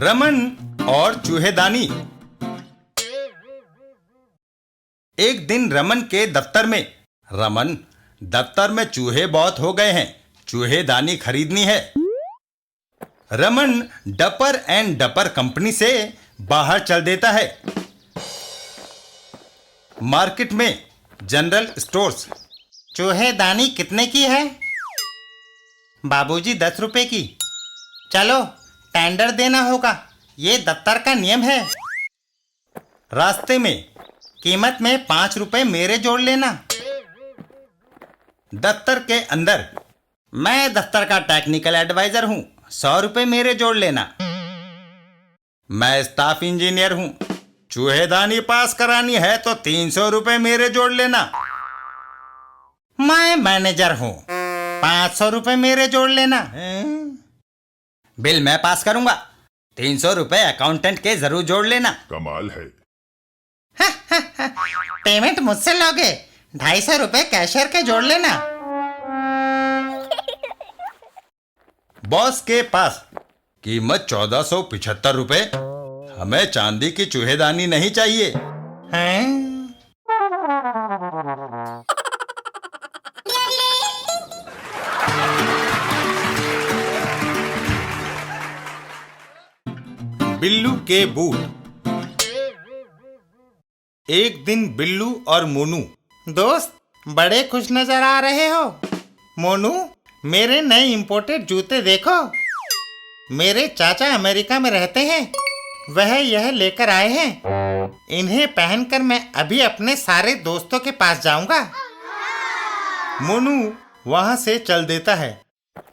रमन और चूहेदानी। एक दिन रमन के दफ्तर में, रमन, दफ्तर में चूहे बहुत हो गए हैं, चूहेदानी खरीदनी है। Raman dumper and dumper company से बाहर चल देता है। मार्केट में जनरल स्टोर्स। चूहेदानी कितने की है? बाबूजी 10 रुपए की। चलो टेंडर देना होगा, ये दफ्तर का नियम है। रास्ते में कीमत में 5 रुपए मेरे जोड़ लेना। दफ्तर के अंदर, मैं दफ्तर का टेक्निकल एडवाइजर हूं, 100 रुपए मेरे जोड़ लेना। मैं स्टाफ इंजीनियर हूं, चूहेदानी पास करानी है तो 300 रुपए मेरे जोड़ लेना। मैं मैनेजर हूं, 500 रुपए मेरे जोड़ लेना। बिल मैं पास करूंगा, 300 रुपए अकाउंटेंट के जरूर जोड़ लेना। कमाल है। पेमेंट मुझसे लोगे, 250 रुपए कैशियर के जोड़ लेना। बॉस के पास कीमत 1475 रुपए। हमें चांदी की चूहेदानी नहीं चाहिए। हैं? बिल्लू के बूट। एक दिन बिल्लू और मोनू दोस्त बड़े खुश नजर आ रहे हो। मोनू, मेरे नए इंपोर्टेड जूते देखो। मेरे चाचा अमेरिका में रहते हैं, वह यह लेकर आए हैं। इन्हें पहनकर मैं अभी अपने सारे दोस्तों के पास जाऊंगा। मोनू वहां से चल देता है।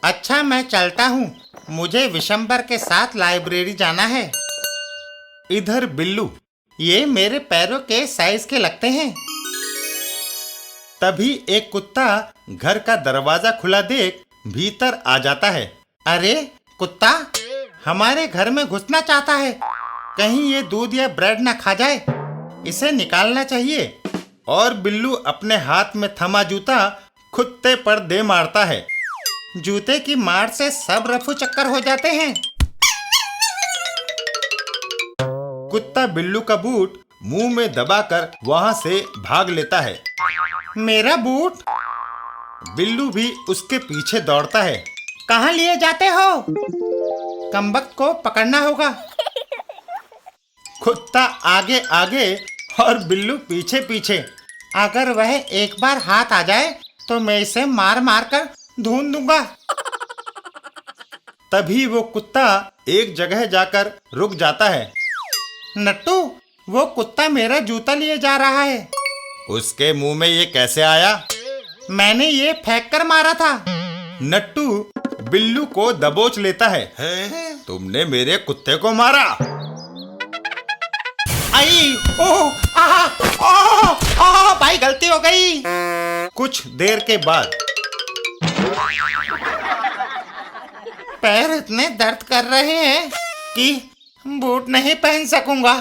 अच्छा, मैं चलता हूं, मुझे विशंबर के साथ लाइब्रेरी जाना है। इधर बिल्लू, ये मेरे पैरों के साइज के लगते हैं। तभी एक कुत्ता घर का दरवाजा खुला देख भीतर आ जाता है। अरे कुत्ता, हमारे घर में घुसना चाहता है, कहीं ये दूध या ब्रेड ना खा जाए, इसे निकालना चाहिए। और बिल्लू अपने हाथ में थमा जूता कुत्ते पर दे मारता है। जूते की मार से सब रफू चक्कर हो जाते हैं। कुत्ता बिल्लू का बूट मुंह में दबाकर वहां से भाग लेता है। मेरा बूट! बिल्लू भी उसके पीछे दौड़ता है। कहाँ लिए जाते हो? कमबख्त को पकड़ना होगा। कुत्ता आगे आगे और बिल्लू पीछे पीछे। अगर वह एक बार हाथ आ जाए तो मैं इसे मार मार कर ढूंढ दूंगा। तभी वो कुत्ता एक जगह जाकर रुक जाता है। नट्टू, वो कुत्ता मेरा जूता लिए जा रहा है। उसके मुंह में ये कैसे आया? मैंने ये फेंक कर मारा था। नट्टू बिल्लू को दबोच लेता है। तुमने मेरे कुत्ते को मारा? आई! ओह! आहा! भाई, गलती हो गई। कुछ देर के बाद पैर इतने दर्द कर रहे हैं कि बूट नहीं पहन सकूंगा।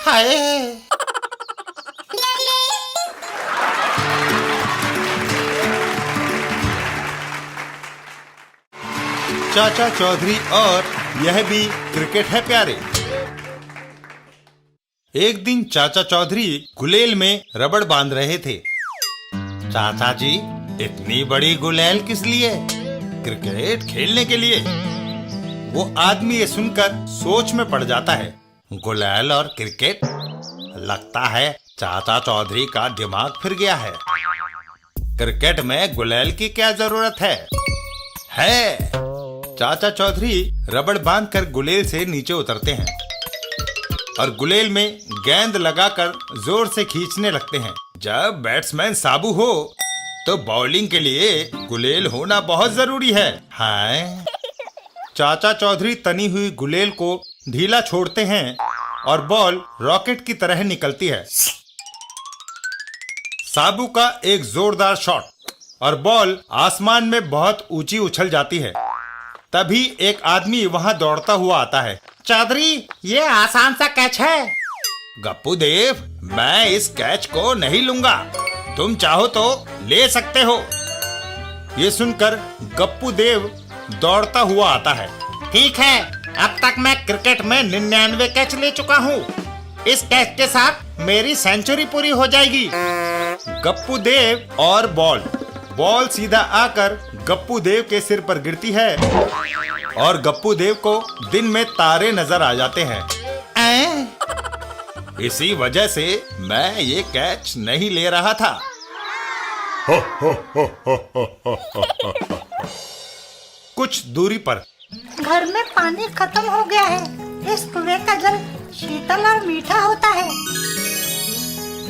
हाय! चाचा चौधरी और यह भी क्रिकेट है प्यारे। एक दिन चाचा चौधरी गुलेल में रबड़ बांध रहे थे। चाचा जी, इतनी बड़ी गुलेल किस लिए? क्रिकेट खेलने के लिए। वो आदमी ये सुनकर सोच में पड़ जाता है। गुलेल और क्रिकेट? लगता है चाचा चौधरी का दिमाग फिर गया है। क्रिकेट में गुलेल की क्या जरूरत है? चाचा चौधरी रबड़ बांधकर गुलेल से नीचे उतरते हैं और गुलेल में गेंद लगाकर जोर से खींचने लगते हैं। जब बैट्समैन साबू हो तो बॉलिंग के लिए गुलेल होना बहुत जरूरी है। हाय! चाचा चौधरी तनी हुई गुलेल को ढीला छोड़ते हैं और बॉल रॉकेट की तरह निकलती है। साबू का एक जोरदार शॉट और बॉल आसमान में बहुत ऊंची उछल जाती है। तभी एक आदमी वहां दौड़ता हुआ आता है। चौधरी, ये आसान सा कैच है। गप्पू देव, मैं इस कैच को नहीं लूंगा, तुम चाहो तो ले सकते हो। ये सुनकर गप्पू देव दौड़ता हुआ आता है। ठीक है, अब तक मैं क्रिकेट में 99 कैच ले चुका हूँ। इस कैच के साथ मेरी सेंचुरी पूरी हो जाएगी। गप्पू देव और बॉल सीधा आकर गप्पू देव के सिर पर गिरती है और गप्पू देव को दिन में तारे नजर आ जाते हैं। इसी वजह से मैं ये कैच नहीं ले रहा था। कुछ दूरी पर घर में पानी खत्म हो गया है। इस कुएं का जल शीतल और मीठा होता है।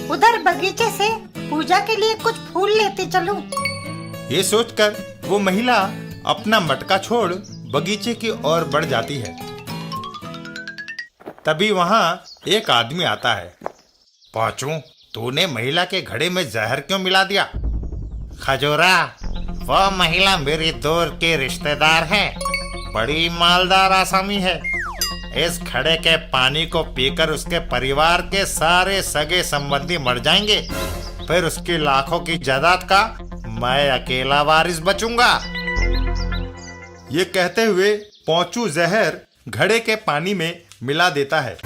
उधर बगीचे से पूजा के लिए कुछ फूल लेते चलूं। ये सोचकर वो महिला अपना मटका छोड़ बगीचे की ओर बढ़ जाती है। तभी वहाँ एक आदमी आता है। पांचू, तूने महिला के घड़े में जहर क्यों मिला दिया? खजूरा, वो महिला मेरी दूर की रिश्तेदार है। बड़ी मालदार आसामी है। इस घड़े के पानी को पीकर उसके परिवार के सारे सगे संबंधी मर जाएंगे। फिर उसकी लाखों की जायदाद का मैं अकेला वारिस बचूंगा। ये कहते हुए पांचू जहर घड़े के पानी में मिला देता है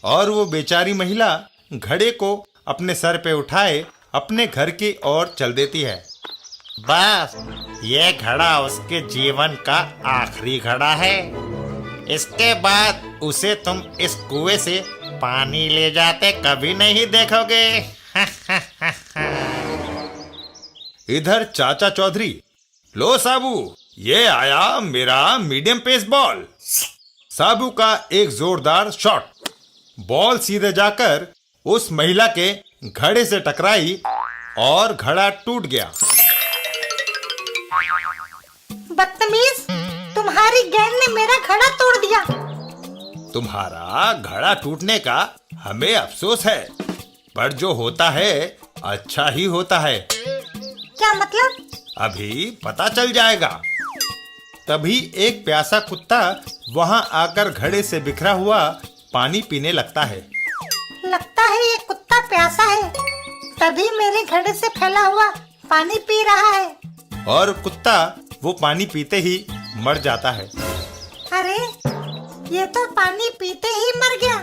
और वो बेचारी महिला घड़े को अपने सर पे उठाए अपने घर की ओर चल देती है। बस ये घड़ा उसके जीवन का आखिरी घड़ा है। इसके बाद उसे तुम इस कुएं से पानी ले जाते कभी नहीं देखोगे। इधर चाचा चौधरी, लो साबू, ये आया मेरा मीडियम पेस बॉल। साबू का एक जोरदार शॉट। बॉल सीधे जाकर उस महिला के घड़े से टकराई और घड़ा टूट गया। बदतमीज, तुम्हारी गेंद ने मेरा घड़ा तोड़ दिया। तुम्हारा घड़ा टूटने का हमें अफसोस है, पर जो होता है अच्छा ही होता है। क्या मतलब? अभी पता चल जाएगा। तभी एक प्यासा कुत्ता वहां आकर घड़े से बिखरा हुआ पानी पीने लगता है। लगता है ये कुत्ता प्यासा है, तभी मेरे घड़े से फैला हुआ पानी पी रहा है। और कुत्ता वो पानी पीते ही मर जाता है। अरे, ये तो पानी पीते ही मर गया।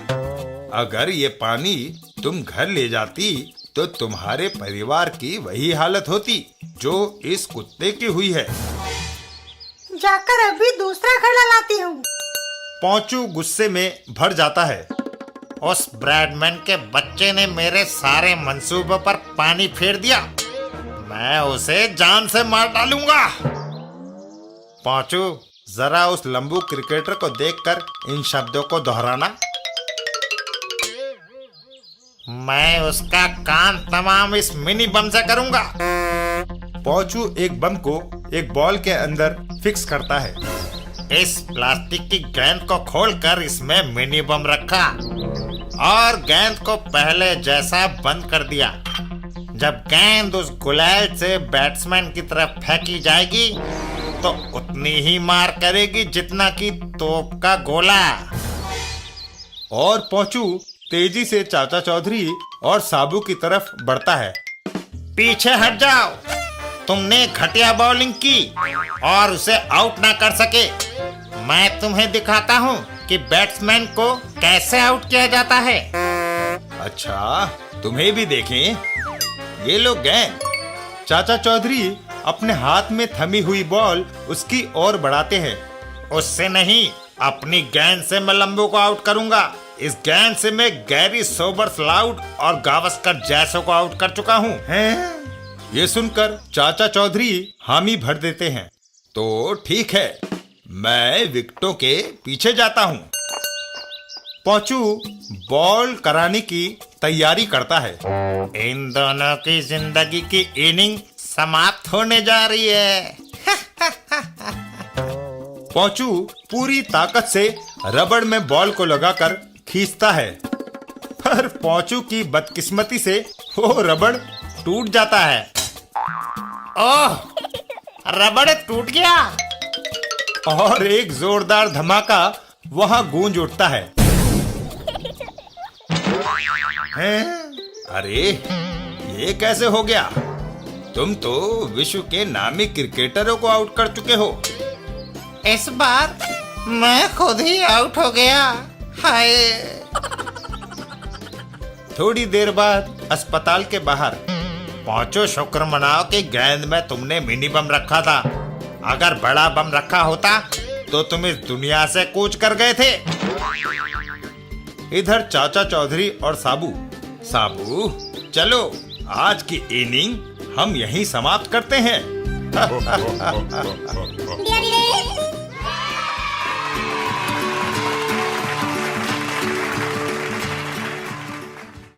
अगर ये पानी तुम घर ले जाती तो तुम्हारे परिवार की वही हालत होती जो इस कुत्ते की हुई है। जाकर अभी दूसरा घड़ा लाती हूँ। पांचू गुस्से में भर जाता है। उस ब्रैडमैन के बच्चे ने मेरे सारे मंसूबों पर पानी फेर दिया। मैं उसे जान से मार डालूंगा। पांचू, जरा उस लंबू क्रिकेटर को देखकर इन शब्दों को दोहराना। मैं उसका काम तमाम इस मिनी बम से करूंगा। पांचू एक बम को एक बॉल के अंदर फिक्स करता है। इस प्लास्टिक की गेंद को खोलकर इसमें मिनी बम रखा और गेंद को पहले जैसा बंद कर दिया। जब गेंद उस गुलाल से बैट्समैन की तरफ फेंकी जाएगी तो उतनी ही मार करेगी जितना कि तोप का गोला। और पांचू तेजी से चाचा चौधरी और साबू की तरफ बढ़ता है। पीछे हट जाओ, तुमने घटिया बॉलिंग की और उसे आउट ना कर सके। मैं तुम्हें दिखाता हूँ कि बैट्समैन को कैसे आउट किया जाता है। अच्छा, तुम्हें भी देखें। ये लो गेंद। चाचा चौधरी अपने हाथ में थमी हुई बॉल उसकी ओर बढ़ाते हैं। उससे नहीं, अपनी गेंद से मैं लंबू को आउट करूंगा। इस गेंद से मैं गैरी सोबर्सलाउड और गावस्कर जैसों को आउट कर चुका हूँ। ये सुनकर चाचा चौधरी हामी भर देते हैं। तो ठीक है, मैं विकेटों के पीछे जाता हूँ। पांचू बॉल कराने की तैयारी करता है। इन दोनों की जिंदगी की इनिंग समाप्त होने जा रही है। पांचू पूरी ताकत से रबड़ में बॉल को लगाकर खींचता है, पर पांचू की बदकिस्मती से वो रबड़ टूट जाता है। ओह, रबड़ टूट गया और एक जोरदार धमाका वहां गूंज उठता है। अरे, ये कैसे हो गया? तुम तो विश्व के नामी क्रिकेटरों को आउट कर चुके हो। इस बार मैं खुद ही आउट हो गया। हाय। थोड़ी देर बाद अस्पताल के बाहर, पांचों शुक्र मनाओ कि गेंद में तुमने मिनी बम रखा था। अगर बड़ा बम रखा होता तो तुम इस दुनिया से कूच कर गए थे। इधर चाचा चौधरी और साबू, चलो आज की इनिंग हम यहीं समाप्त करते हैं।